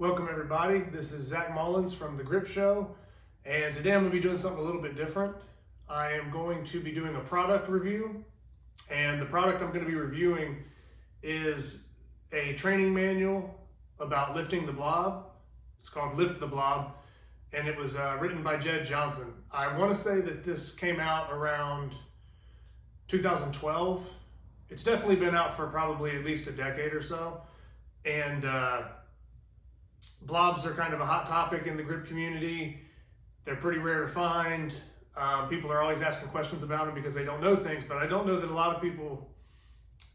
Welcome everybody, this is Zach Mullins from The Grip Show, and today I'm going to be doing something a little bit different. I am going to be doing a product review, and the product I'm going to be reviewing is a training manual about lifting the Blob. It's called Lift the Blob, and it was written by Jedd Johnson. I want to say that this came out around 2012. It's definitely been out for probably at least a decade or so, and Blobs are kind of a hot topic in the grip community. They're pretty rare to find. People are always asking questions about them because they don't know things, but I don't know that a lot of people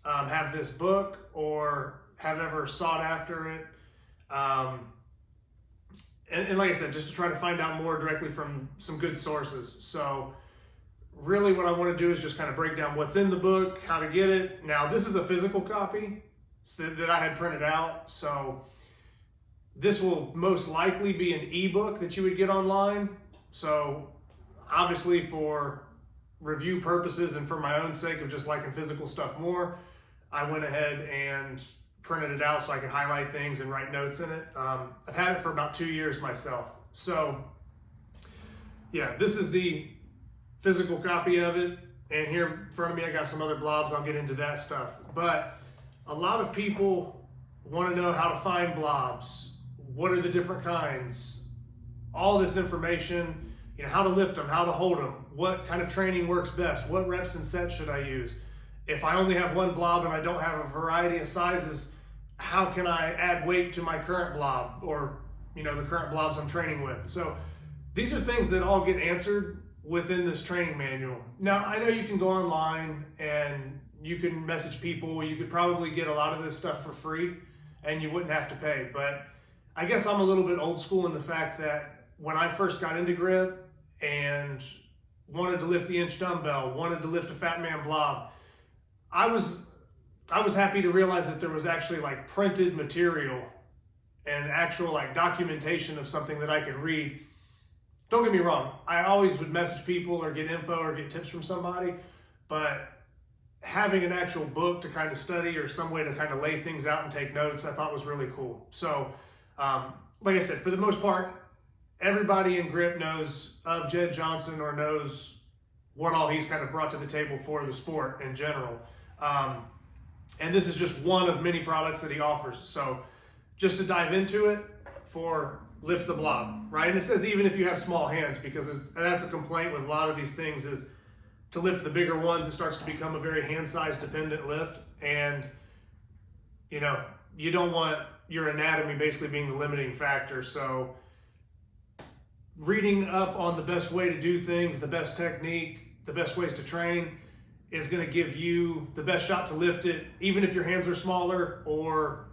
have this book or have ever sought after it. And like I said, just to try to find out more directly from some good sources. So really what I want to do is just kind of break down what's in the book, how to get it. Now, this is a physical copy that I had printed out, so this will most likely be an ebook that you would get online. So obviously for review purposes and for my own sake of just liking physical stuff more, I went ahead and printed it out so I could highlight things and write notes in it. I've had it for about 2 years myself. So yeah, this is the physical copy of it. And here in front of me, I got some other blobs. I'll get into that stuff. But a lot of people want to know how to find blobs. What are the different kinds? All this information, how to lift them, how to hold them, what kind of training works best, what reps and sets should I use? If I only have one blob and I don't have a variety of sizes, how can I add weight to my current blob or the current blobs I'm training with? So these are things that all get answered within this training manual. Now, I know you can go online and you can message people. You could probably get a lot of this stuff for free and you wouldn't have to pay, but I guess I'm a little bit old school in the fact that when I first got into grip and wanted to lift the inch dumbbell, wanted to lift a fat man blob, I was happy to realize that there was actually like printed material and actual like documentation of something that I could read. Don't get me wrong, I always would message people or get info or get tips from somebody, but having an actual book to kind of study or some way to kind of lay things out and take notes, I thought was really cool. So like I said, for the most part, everybody in grip knows of Jedd Johnson or knows what all he's kind of brought to the table for the sport in general. And this is just one of many products that he offers. So just to dive into it for Lift the Blob, right? And it says even if you have small hands, because that's a complaint with a lot of these things is to lift the bigger ones, it starts to become a very hand size dependent lift. And you don't want your anatomy basically being the limiting factor. So reading up on the best way to do things, the best technique, the best ways to train is going to give you the best shot to lift it, even if your hands are smaller or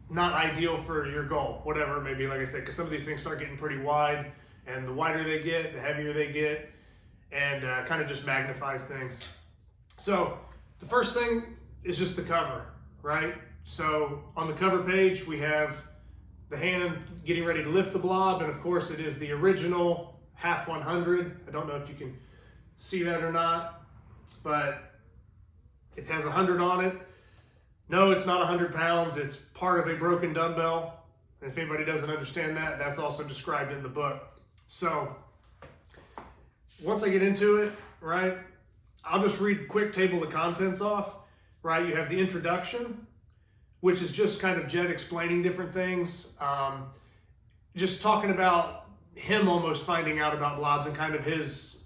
not ideal for your goal, whatever it may be. Like I said, because some of these things start getting pretty wide, and the wider they get, the heavier they get, and kind of just magnifies things. So the first thing is just the cover, right? So on the cover page, we have the hand getting ready to lift the blob, and of course it is the original half 100. I don't know if you can see that or not, but it has 100 on it. No, it's not 100 pounds. It's part of a broken dumbbell. And if anybody doesn't understand that, that's also described in the book. So once I get into it, right, I'll just read a quick table of contents off, right? You have the introduction, which is just kind of Jedd explaining different things, just talking about him almost finding out about blobs and kind of his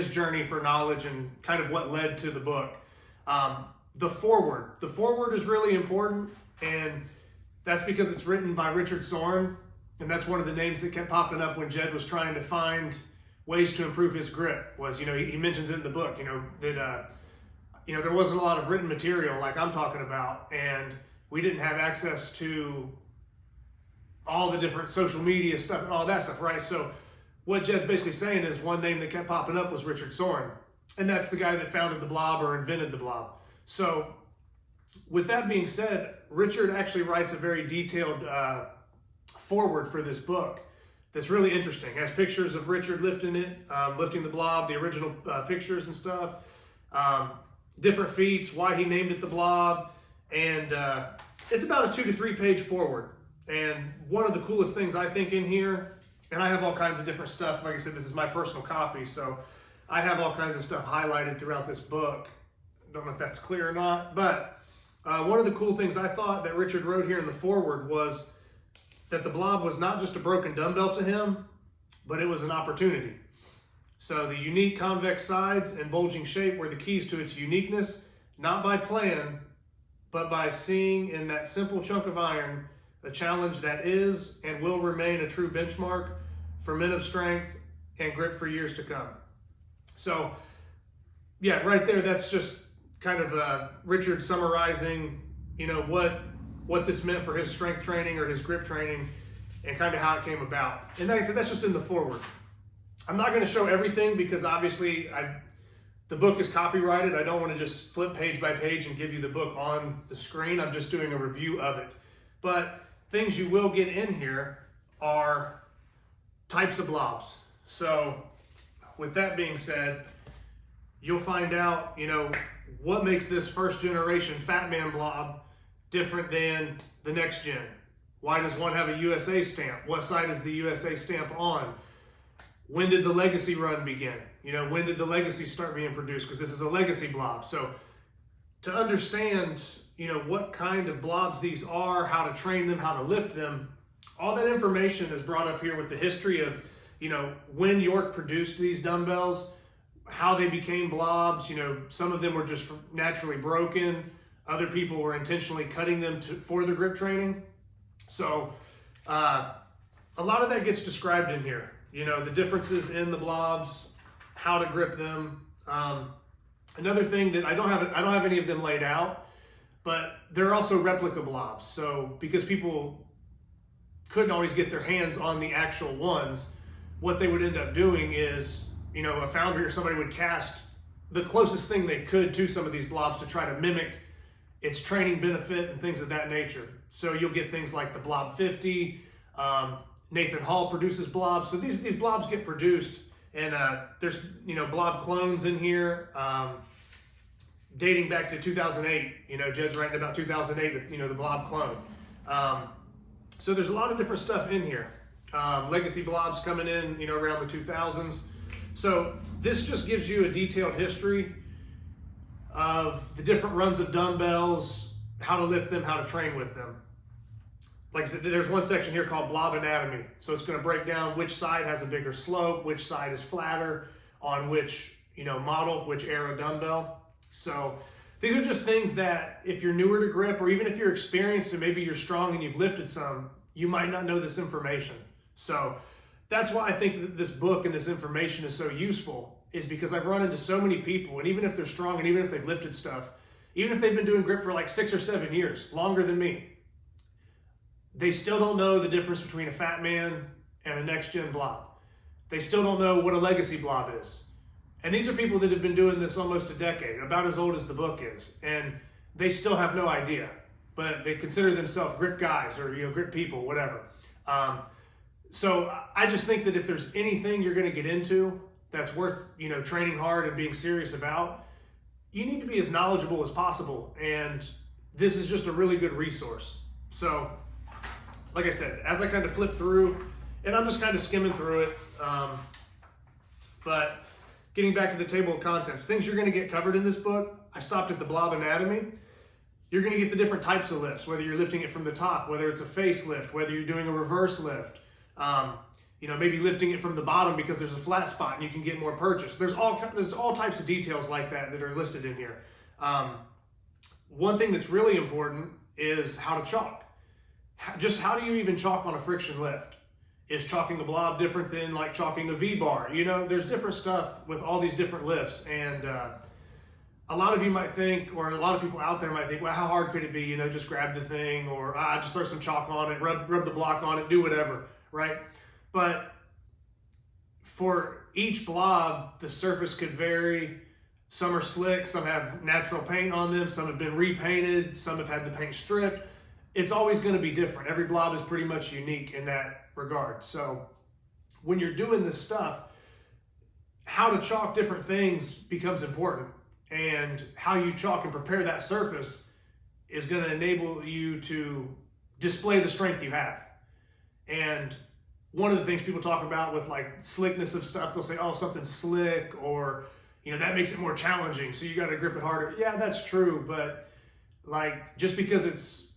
journey for knowledge and kind of what led to the book. The foreword is really important, and that's because it's written by Richard Soren, and that's one of the names that kept popping up when Jedd was trying to find ways to improve his grip. Was he mentions it in the book, that there wasn't a lot of written material like I'm talking about, and we didn't have access to all the different social media stuff and all that stuff, right? So what Jedd's basically saying is one name that kept popping up was Richard Soren, and that's the guy that founded the Blob or invented the Blob. So with that being said, Richard actually writes a very detailed foreword for this book that's really interesting. It has pictures of Richard lifting the Blob, the original pictures and stuff, different feats, why he named it the Blob, and it's about a 2 to 3 page foreword. And one of the coolest things I think in here, and I have all kinds of different stuff. Like I said, this is my personal copy, so I have all kinds of stuff highlighted throughout this book. Don't know if that's clear or not, but one of the cool things I thought that Richard wrote here in the foreword was that the Blob was not just a broken dumbbell to him, but it was an opportunity. So the unique convex sides and bulging shape were the keys to its uniqueness, not by plan, but by seeing in that simple chunk of iron a challenge that is and will remain a true benchmark for men of strength and grip for years to come. So yeah, right there, that's just kind of Richard summarizing, you know, what this meant for his strength training or his grip training and kind of how it came about. And like I said, that's just in the foreword. I'm not going to show everything because obviously the book is copyrighted. I don't want to just flip page by page and give you the book on the screen. I'm just doing a review of it. But things you will get in here are types of blobs. So with that being said, you'll find out, you know, what makes this first generation Fat Man Blob different than the next gen. Why does one have a USA stamp? What side is the USA stamp on? When did the legacy run begin? You know, when did the legacy start being produced? Because this is a legacy blob. So to understand, you know, what kind of blobs these are, how to train them, how to lift them, all that information is brought up here with the history of, you know, when York produced these dumbbells, how they became blobs. You know, some of them were just naturally broken. Other people were intentionally cutting them for the grip training. So a lot of that gets described in here. You know, the differences in the blobs, how to grip them. Another thing that I don't have any of them laid out, but they're also replica blobs. So because people couldn't always get their hands on the actual ones, what they would end up doing is, you know, a foundry or somebody would cast the closest thing they could to some of these blobs to try to mimic its training benefit and things of that nature. So you'll get things like the Blob 50, Nathan Hall produces blobs. So these blobs get produced, and there's, you know, blob clones in here dating back to 2008. You know, Jedd's writing about 2008, you know, the blob clone. So there's a lot of different stuff in here. Legacy blobs coming in, you know, around the 2000s. So this just gives you a detailed history of the different runs of dumbbells, how to lift them, how to train with them. Like I said, there's one section here called Blob Anatomy. So it's going to break down which side has a bigger slope, which side is flatter, on which, you know, model, which era dumbbell. So these are just things that if you're newer to grip, or even if you're experienced and maybe you're strong and you've lifted some, you might not know this information. So that's why I think that this book and this information is so useful, is because I've run into so many people, and even if they're strong and even if they've lifted stuff, even if they've been doing grip for like 6 or 7 years, longer than me, they still don't know the difference between a Fat Man and a next gen blob. They still don't know what a legacy blob is. And these are people that have been doing this almost a decade, about as old as the book is, and they still have no idea, but they consider themselves grip guys or, you know, grip people, whatever. So I just think that if there's anything you're going to get into that's worth, you know, training hard and being serious about, you need to be as knowledgeable as possible. And this is just a really good resource. So like I said, as I kind of flip through, and I'm just kind of skimming through it, but getting back to the table of contents, things you're going to get covered in this book, I stopped at the Blob Anatomy. You're going to get the different types of lifts, whether you're lifting it from the top, whether it's a face lift, whether you're doing a reverse lift, you know, maybe lifting it from the bottom because there's a flat spot and you can get more purchase. There's all types of details like that that are listed in here. One thing that's really important is how to chalk. Just how do you even chalk on a friction lift? Is chalking a blob different than like chalking a V-bar? You know, there's different stuff with all these different lifts, and a lot of you might think, or a lot of people out there might think, well, how hard could it be? You know, just grab the thing, or just throw some chalk on it, rub the block on it, do whatever, right? But for each blob, the surface could vary. Some are slick, some have natural paint on them, some have been repainted, some have had the paint stripped. It's always going to be different. Every blob is pretty much unique in that regard. So when you're doing this stuff, how to chalk different things becomes important. And how you chalk and prepare that surface is going to enable you to display the strength you have. And one of the things people talk about with like slickness of stuff, they'll say, oh, something's slick, or, you know, that makes it more challenging, so you got to grip it harder. Yeah, that's true. But like, just because it's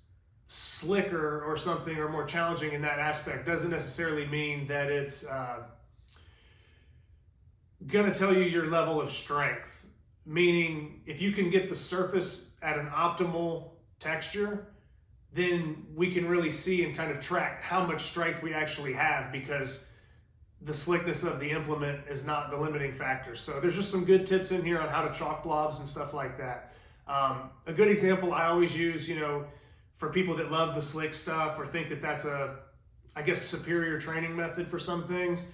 slicker or something or more challenging in that aspect doesn't necessarily mean that it's going to tell you your level of strength. Meaning, if you can get the surface at an optimal texture, then we can really see and kind of track how much strength we actually have, because the slickness of the implement is not the limiting factor. So there's just some good tips in here on how to chalk blobs and stuff like that. A good example I always use, you know, for people that love the slick stuff or think that that's a, I guess, superior training method for some things,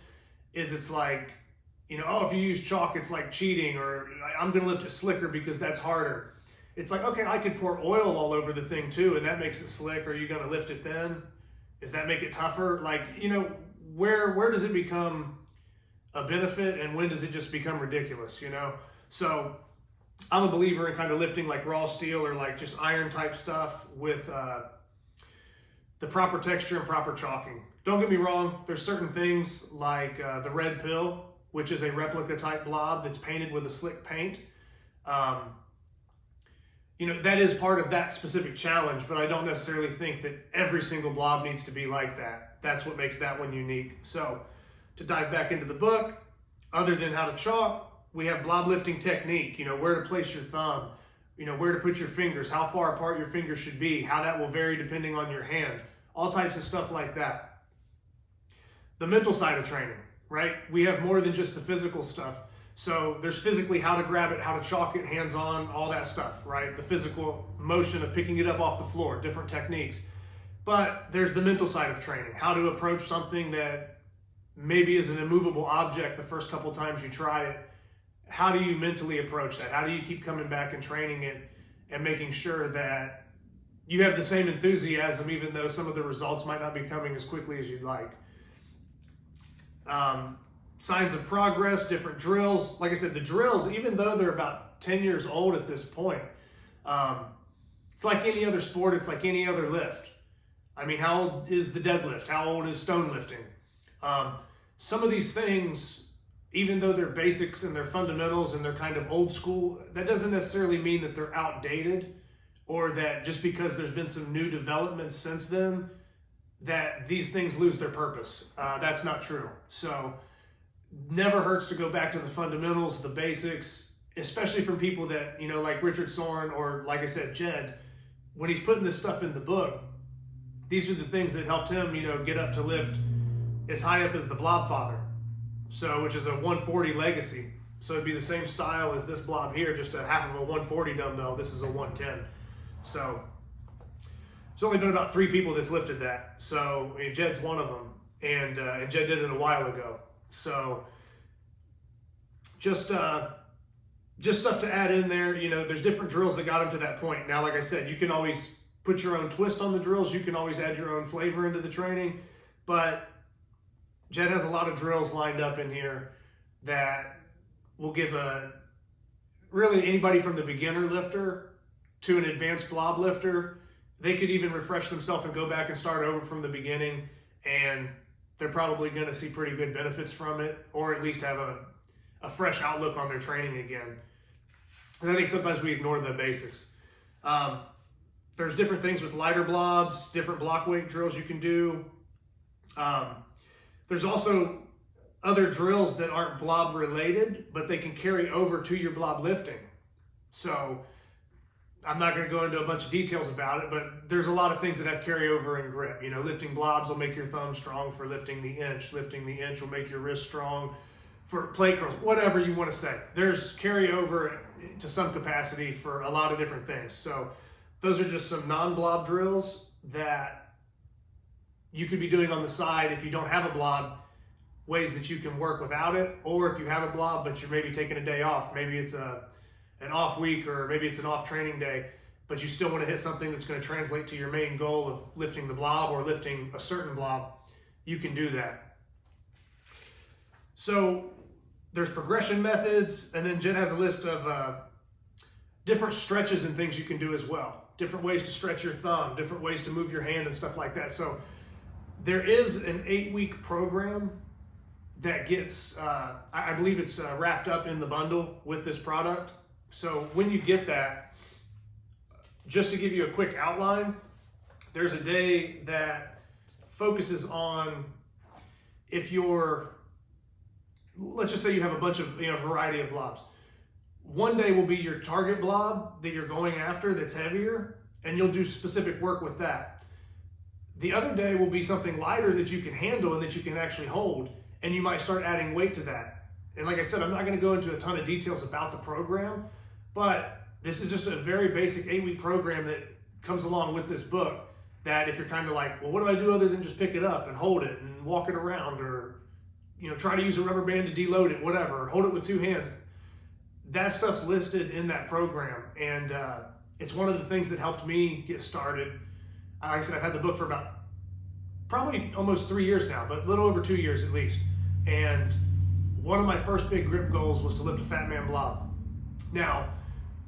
is it's like, you know, oh, if you use chalk, it's like cheating, or I'm going to lift it slicker because that's harder. It's like, okay, I could pour oil all over the thing too, and that makes it slick. Are you going to lift it then? Does that make it tougher? Like, you know, where does it become a benefit, and when does it just become ridiculous, you know? So I'm a believer in kind of lifting like raw steel or like just iron type stuff with the proper texture and proper chalking. Don't get me wrong, there's certain things like the red pill, which is a replica type blob that's painted with a slick paint. You know, that is part of that specific challenge, but I don't necessarily think that every single blob needs to be like that. That's what makes that one unique. So to dive back into the book, other than how to chalk, we have blob lifting technique, you know, where to place your thumb, you know, where to put your fingers, how far apart your fingers should be, how that will vary depending on your hand, all types of stuff like that. The mental side of training, right? We have more than just the physical stuff. So there's physically how to grab it, how to chalk it, hands-on, all that stuff, right? The physical motion of picking it up off the floor, different techniques. But there's the mental side of training, how to approach something that maybe is an immovable object the first couple times you try it. How do you mentally approach that? How do you keep coming back and training it and making sure that you have the same enthusiasm, even though some of the results might not be coming as quickly as you'd like? Signs of progress, different drills. Like I said, the drills, even though they're about 10 years old at this point, it's like any other sport, it's like any other lift. I mean, how old is the deadlift? How old is stone lifting? Some of these things, even though they're basics and they're fundamentals and they're kind of old school, that doesn't necessarily mean that they're outdated, or that just because there's been some new developments since then, that these things lose their purpose. That's not true. So never hurts to go back to the fundamentals, the basics, especially from people that, you know, like Richard Soren, or like I said, Jedd, when he's putting this stuff in the book, these are the things that helped him, you know, get up to lift as high up as the Blob Father. So, which is a 140 legacy. So it'd be the same style as this blob here, just a half of a 140 dumbbell. This is a 110. So there's only been about 3 people that's lifted that. So I mean, Jedd's one of them, and Jedd did it a while ago. So just stuff to add in there. You know, there's different drills that got him to that point. Now, like I said, you can always put your own twist on the drills. You can always add your own flavor into the training, but Jedd has a lot of drills lined up in here that will give really anybody from the beginner lifter to an advanced blob lifter. They could even refresh themselves and go back and start over from the beginning, and they're probably going to see pretty good benefits from it, or at least have a fresh outlook on their training again. And I think sometimes we ignore the basics. There's different things with lighter blobs, different block weight drills you can do. There's also other drills that aren't blob related, but they can carry over to your blob lifting. So I'm not going to go into a bunch of details about it, but there's a lot of things that have carryover and grip. You know, lifting blobs will make your thumb strong for lifting the inch. Lifting the inch will make your wrist strong for plate curls, whatever you want to say. There's carryover to some capacity for a lot of different things. So those are just some non-blob drills that you could be doing on the side if you don't have a blob, ways that you can work without it, or if you have a blob but you're maybe taking a day off, maybe it's an off week, or maybe it's an off training day, but you still want to hit something that's going to translate to your main goal of lifting the blob or lifting a certain blob, you can do that. So there's progression methods, and then Jedd has a list of different stretches and things you can do as well. Different ways to stretch your thumb, different ways to move your hand and stuff like that. So there is an 8-week program that gets, I believe it's wrapped up in the bundle with this product. So when you get that, just to give you a quick outline, there's a day that focuses on if you're, let's just say you have a bunch of, variety of blobs. One day will be your target blob that you're going after that's heavier, and you'll do specific work with that. The other day will be something lighter that you can handle and that you can actually hold, and you might start adding weight to that. And like I said, I'm not going to go into a ton of details about the program, but this is just a very basic 8-week program that comes along with this book, that if you're kind of like, well, what do I do other than just pick it up and hold it and walk it around, or try to use a rubber band to deload it, whatever, hold it with 2 hands. That stuff's listed in that program, and it's one of the things that helped me get started. Like I said, I've had the book for about probably almost 3 years now, but a little over 2 years at least. And one of my first big grip goals was to lift a Fat Man Blob. Now,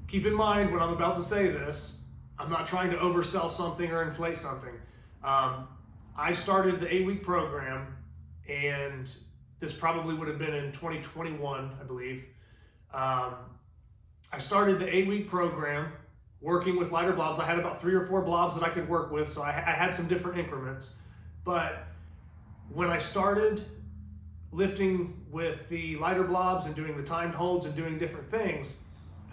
keep in mind when I'm about to say this, I'm not trying to oversell something or inflate something. I started the 8-week program, and this probably would have been in 2021, I believe. I started the 8-week program working with lighter blobs. I had about 3 or 4 blobs that I could work with, so I had some different increments. But when I started lifting with the lighter blobs and doing the timed holds and doing different things,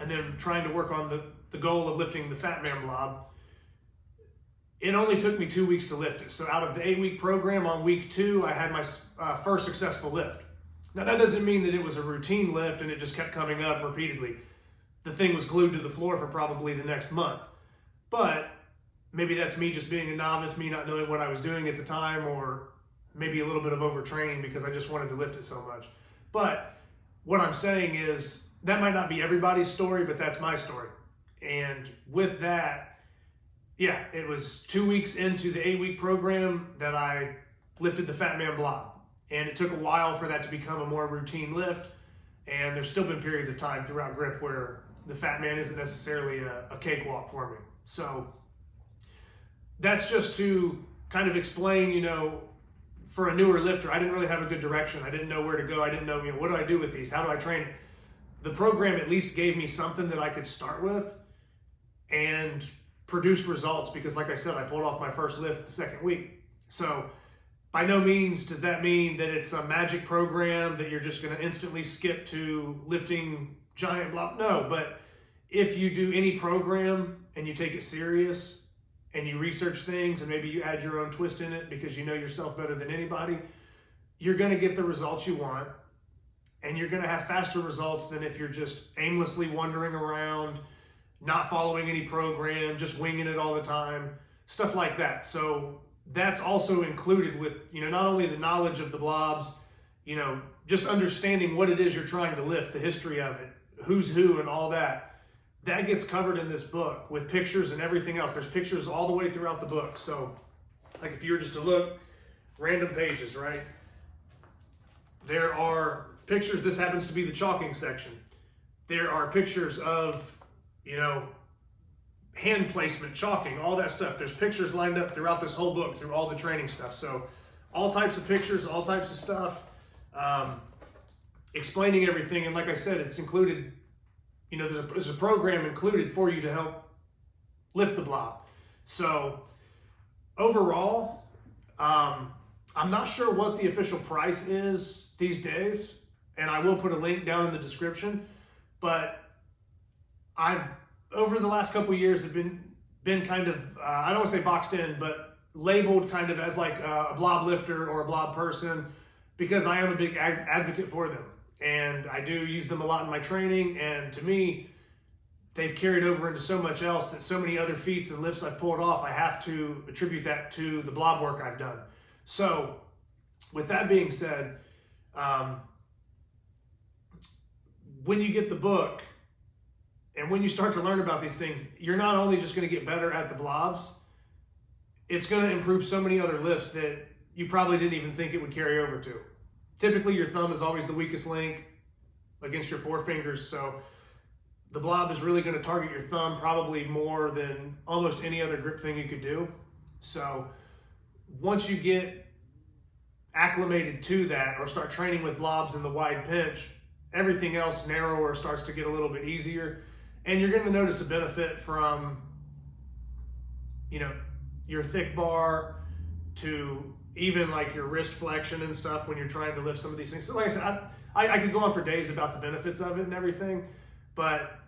and then trying to work on the goal of lifting the Fat Man Blob, it only took me 2 weeks to lift it. So out of the 8-week program, on week 2, I had my first successful lift. Now that doesn't mean that it was a routine lift and it just kept coming up repeatedly. The thing was glued to the floor for probably the next month. But maybe that's me just being a novice, me not knowing what I was doing at the time, or maybe a little bit of overtraining because I just wanted to lift it so much. But what I'm saying is, that might not be everybody's story, but that's my story. And with that, yeah, it was 2 weeks into the 8-week program that I lifted the Fat Man Blob. And it took a while for that to become a more routine lift. And there's still been periods of time throughout grip where the Fat Man isn't necessarily a cakewalk for me. So that's just to kind of explain, for a newer lifter, I didn't really have a good direction. I didn't know where to go. I didn't know, what do I do with these? How do I train it? The program at least gave me something that I could start with and produced results, because like I said, I pulled off my first lift the second week. So by no means does that mean that it's a magic program that you're just going to instantly skip to lifting giant blob. No, but if you do any program and you take it serious and you research things and maybe you add your own twist in it because you know yourself better than anybody, you're going to get the results you want. And you're going to have faster results than if you're just aimlessly wandering around, not following any program, just winging it all the time, stuff like that. So that's also included with, not only the knowledge of the blobs, just understanding what it is you're trying to lift, the history of it, who's who and all that. That gets covered in this book with pictures and everything else. There's pictures all the way throughout the book. So like if you were just to look, random pages, right? There are pictures. This happens to be the chalking section. There are pictures of, hand placement, chalking, all that stuff. There's pictures lined up throughout this whole book, through all the training stuff. So all types of pictures, all types of stuff, explaining everything. And like I said, it's included, there's a program included for you to help lift the blob. So overall, I'm not sure what the official price is these days, and I will put a link down in the description, but over the last couple of years have been kind of, I don't want to say boxed in, but labeled kind of as like a blob lifter or a blob person, because I am a big advocate for them. And I do use them a lot in my training, and to me, they've carried over into so much else that so many other feats and lifts I've pulled off, I have to attribute that to the blob work I've done. So with that being said, when you get the book and when you start to learn about these things, you're not only just going to get better at the blobs, it's going to improve so many other lifts that you probably didn't even think it would carry over to. Typically, your thumb is always the weakest link against your 4 fingers, so the blob is really going to target your thumb probably more than almost any other grip thing you could do. So once you get acclimated to that or start training with blobs in the wide pinch, everything else narrower starts to get a little bit easier. And you're going to notice a benefit from, you know, your thick bar to even like your wrist flexion and stuff when you're trying to lift some of these things. So like I said, I could go on for days about the benefits of it and everything, but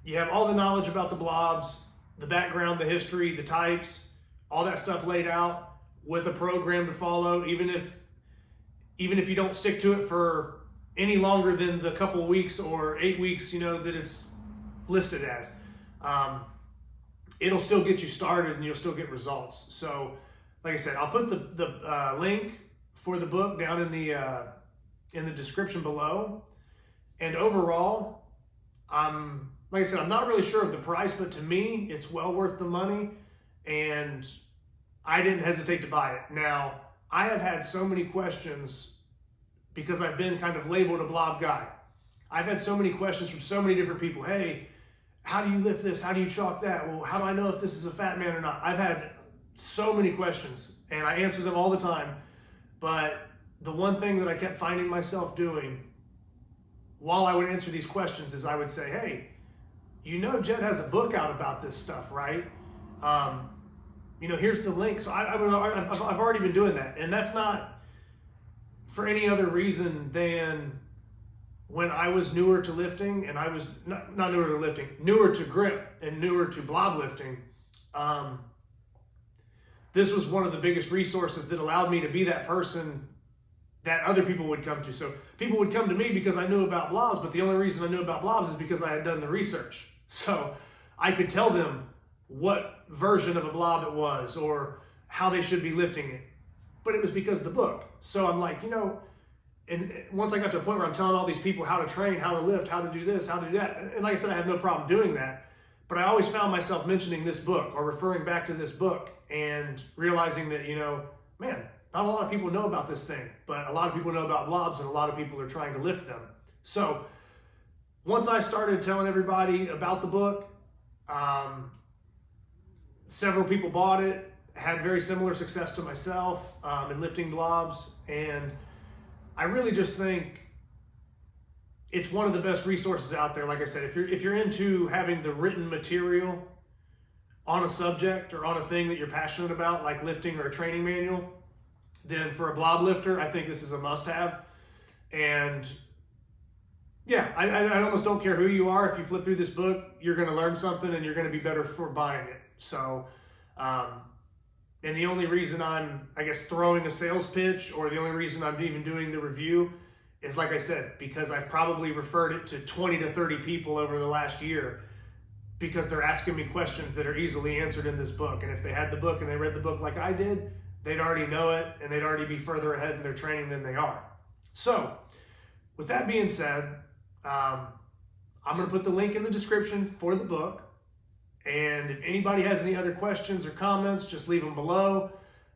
you have all the knowledge about the blobs, the background, the history, the types, all that stuff laid out with a program to follow. Even if you don't stick to it for any longer than the couple of weeks or 8 weeks, you know, that it's listed as, it'll still get you started and you'll still get results. So like I said, I'll put the link for the book down in the description below. And overall, like I said, I'm not really sure of the price, but to me, it's well worth the money, and I didn't hesitate to buy it. Now, I have had so many questions because I've been kind of labeled a blob guy. I've had so many questions from so many different people. Hey, how do you lift this? How do you chalk that? Well, how do I know if this is a fat man or not? I've had so many questions, and I answer them all the time. But the one thing that I kept finding myself doing while I would answer these questions is I would say, hey, you know, Jedd has a book out about this stuff, right? You know, here's the link. So I've already been doing that. And that's not for any other reason than when I was newer to lifting, and I was not newer to lifting, newer to grip and newer to blob lifting. This was one of the biggest resources that allowed me to be that person that other people would come to. So people would come to me because I knew about blobs, but the only reason I knew about blobs is because I had done the research. So I could tell them what version of a blob it was or how they should be lifting it. But it was because of the book. So I'm like, you know, and once I got to a point where I'm telling all these people how to train, how to lift, how to do this, how to do that. And like I said, I have no problem doing that. But I always found myself mentioning this book or referring back to this book and realizing that, you know, man, not a lot of people know about this thing, but a lot of people know about blobs and a lot of people are trying to lift them. So once I started telling everybody about the book, several people bought it, had very similar success to myself in lifting blobs. And I really just think it's one of the best resources out there. Like I said, if you're into having the written material on a subject or on a thing that you're passionate about, like lifting or a training manual, then for a blob lifter, I think this is a must-have. And yeah, I almost don't care who you are. If you flip through this book, you're going to learn something and you're going to be better for buying it. So, and the only reason I'm, I guess, throwing a sales pitch, or the only reason I'm even doing the review is, like I said, because I've probably referred it to 20 to 30 people over the last year because they're asking me questions that are easily answered in this book. And if they had the book and they read the book like I did, they'd already know it and they'd already be further ahead in their training than they are. So with that being said, I'm going to put the link in the description for the book. And if anybody has any other questions or comments, just leave them below.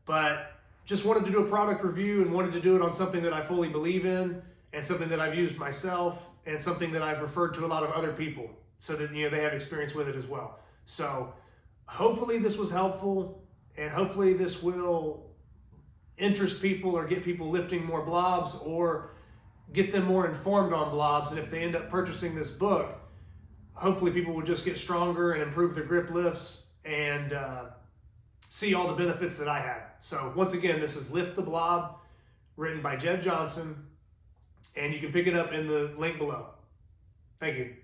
But just wanted to do a product review and wanted to do it on something that I fully believe in and something that I've used myself and something that I've referred to a lot of other people so that, you know, they have experience with it as well. So hopefully this was helpful, and hopefully this will interest people or get people lifting more blobs or get them more informed on blobs. And if they end up purchasing this book, hopefully people will just get stronger and improve their grip lifts and see all the benefits that I have. So once again, this is Lift the Blob, written by Jedd Johnson, and you can pick it up in the link below. Thank you.